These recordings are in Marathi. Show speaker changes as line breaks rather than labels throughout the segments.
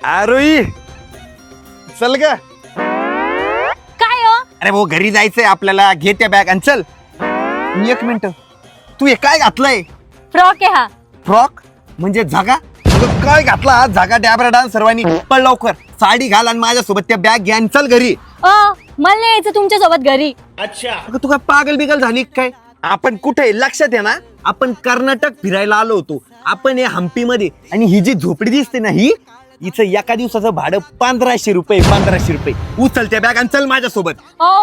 आरोही चल ग.
काय हो?
अरे भाऊ घरी जायचंय आपल्याला. घे त्या बॅग आणि चल. एक मिनिट, तू हे काय घातलंय?
फ्रॉक आहे हा.
फ्रॉक म्हणजे जागा? काय घातला हा जागा? डॅबरा डान्स सर्वांनी पण लवकर साडी घाल आणि माझ्यासोबत त्या बॅग घ्या आणि चल घरी.
मला नाही यायचं तुमच्या सोबत घरी.
अगं तू काय पागल बिगल झाली काय? आपण कुठे लक्षात आहे ना? आपण कर्नाटक फिरायला आलो होतो. आपण हे हम्पी मध्ये. आणि ही जी झोपडी दिसते ना, ही हिचं एका दिवसाचं भाडं 1500 रुपये. 1500 रुपये. उचल त्या बॅग आणि चल माझ्यासोबत.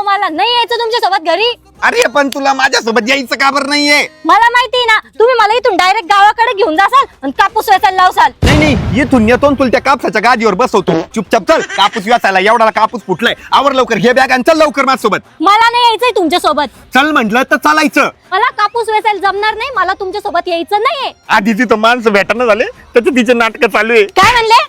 मला नाही यायचं तुमच्या सोबत घरी.
अरे पण तुला माझ्यासोबत यायचं का बरं नाहीये?
मला माहिती ना, तुम्ही मला इथून डायरेक्ट गावाकडे घेऊन जासाल आणि कापूस वेचायला लावसाल.
नाही इथून येतो तुला त्या कापसाच्या गादीवर बसवतो. चुपचाप चल. कापूस वेचायला एवढा कापूस फुटलाय. आवर लवकर, घे बॅग आणि चल लवकर माझ्यासोबत.
मला नाही यायचंय तुमच्या सोबत.
चल म्हंटल तर चालायचं.
मला कापूस वेचायला जमणार नाही. मला तुमच्या सोबत यायचं नाहीये.
आधी तिथं माणसं भेटणं झाले तर तिचे नाटक चालू आहे.
काय म्हणले?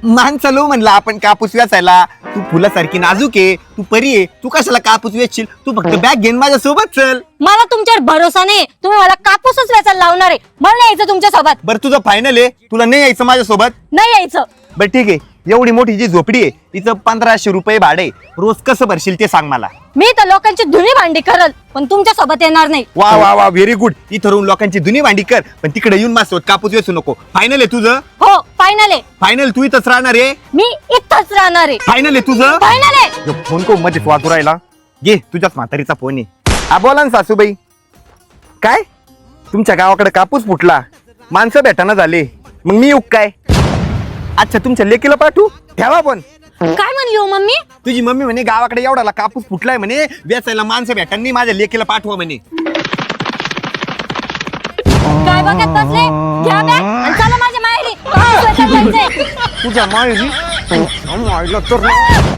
मान चालू म्हणलं आपण कापूस वेचायला. तू फुलासारखी नाजूक आहे, तू परी आहे, तू कशाला कापूस वेचशील? तू फक्त बॅग घेऊन माझ्या सोबत चल.
मला तुमच्यावर भरोसा नाही. तुम्ही मला कापूसच वेचायला लावणार आहे. मला नाही यायचं तुमच्या सोबत.
बरं तुझं फायनल आहे, तुला नाही यायचं माझ्यासोबत?
नाही यायचं.
बरं ठीक आहे. एवढी मोठी जी झोपडी आहे तिचं 1500 रुपये भाडे. रोज कसं भरशील ते सांग मला.
मी तर लोकांची धुनी भांडी करल, पण तुमच्या सोबत येणार नाही.
वा वा वा व्हेरी गुड. इथं राहून लोकांची धुनी भांडी कर, पण तिकडे येऊन माझ्यासोबत कापूस वेचू नको. फायनल आहे तुझं?
हो फायनल आहे.
फायनल. तू इथंच राहणार आहे?
मी इथंच राहणार आहे.
फायनल आहे तुझं?
फायनल आहे.
फोन को मध्ये वाजू राहिला. घे तुझ्याच म्हातारीचा फोन आहे. हा बोला ना सासूबाई. काय तुमच्या गावाकडे कापूस फुटला, माणसं भेटाना झाले, मग मी येऊ काय? अच्छा तुमच्या लेकीला पाठवू? ठेवा पण.
काय म्हणली हो मम्मी?
तुझी मम्मी म्हणे गावाकडे एवढाला कापूस फुटलाय म्हणे, वेचायला माणसं भेटांनी, माझ्या लेकीला पाठवा म्हणे.
काय बघत बसले? घ्या बॅग आणि चला माझ्या माहेरी. कापूस वेचायला जायचंय.
तुझ्या माहेरी?